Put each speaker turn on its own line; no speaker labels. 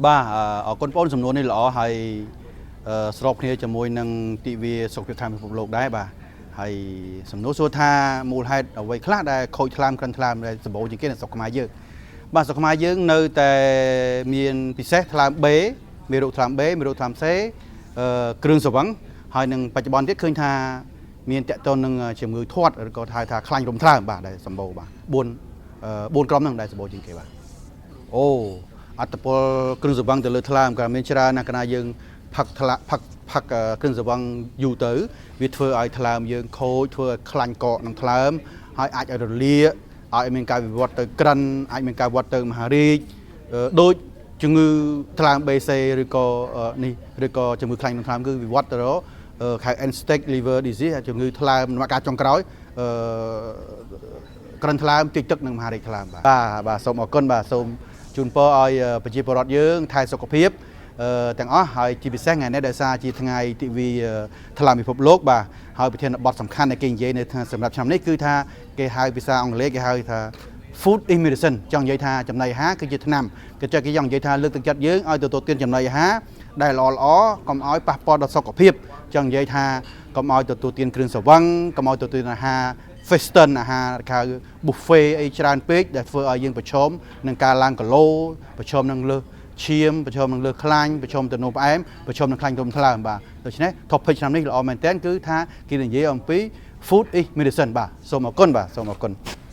បាទអរគុណបងសំណួរនេះល្អហើយស្របគ្នាជាមួយនឹងទិវាសុខភាពខាងពិភពលោកដែរបាទហើយសំណួរសួរថាមូលហេតុអ្វីខ្លះដែលខូចថ្លើមក្រិនថ្លើមដែលសម្បូរជាងគេនៅស្រុកខ្មែរយើងបាទស្រុកខ្មែរយើងនៅតែមានពិសេសថ្លើម B មេរោគថ្លើម B មេរោគថ្លើម C គ្រឿងស្រវឹងហើយនឹងបច្ចុប្បន្នទៀតឃើញថាមានតកតននឹងជំងឺធាត់ឬក៏ហៅថាខ្លាញ់រំថ្លើមបាទដែលសម្បូរបាទ4ក្រុមហ្នឹងដែលសម្បូរជាងគេបាទអូអត្តពលគ្រឿងស្រវឹងទៅលើថ្លើមក៏មានច្រើនណាស់កាលណាយើងផឹកគ្រឿងស្រវឹងយូរទៅវាធ្វើឲ្យថ្លើមយើងខូចធ្វើឲ្យខ្លាញ់កកនឹងថ្លើមហើយអាចឲ្យរលាកឲ្យមានការវិវត្តទៅក្រិនអាចមានការវិវត្តទៅមហារីកដូចជំងឺថ្លើម BC ឬក៏នេះឬក៏ជំងឺខ្លាញ់ក្នុងថ្លើមគឺវិវត្តទៅរកហៅ end stage liver disease ជំងឺថ្លើមដំណាក់កាលចុងក្រោយក្រិនថ្លើមតិចទឹកនិងមហារីកថ្លើមបាទសូមអរគុណបាទសូមជូនពរឲ្យប្រជាពលរដ្ឋយើងថែសុខភាពទាំងអស់ហើយជាពិសេសថ្ងៃនេះដោយសារជាថ្ងៃទិវាថ្លើមពិភពលោកបាទហើយប្រធានបទសំខាន់ដែលគេនិយាយនៅសម្រាប់ឆ្នាំនេះគឺថាគេហៅភាសាអង់គ្លេសគេហៅថា food is medicine ចង់និយាយថាចំណីអាហារគឺជាថ្នាំគេចង់និយាយថាលើកទឹកចិត្តយើងឲ្យទទួលទានចំណីអាហារដែលល្អកុំឲ្យប៉ះពាល់ដល់សុខភាពចង់និយាយថាកុំឲ្យទទួលទានគ្រឿងស្រវឹងកុំឲ្យទទួលទានអាហារ Western អាហារហៅ buffet អីច្រើនពេកដែលធ្វើឲ្យយើងប្រឈមនឹងការឡើងគីឡូប្រឈមនឹងលើសឈាមប្រឈមនឹងលើសខ្លាញ់ប្រឈមទៅនោមផ្អែមប្រឈមនឹងខ្លាញ់រំថ្លើមបាទដូច្នេះ topic ឆ្នាំនេះល្អមែនទែនគឺថាគេនិយាយអំពី food is medicine បាទសូមអរគុណបាទសូមអរគុណ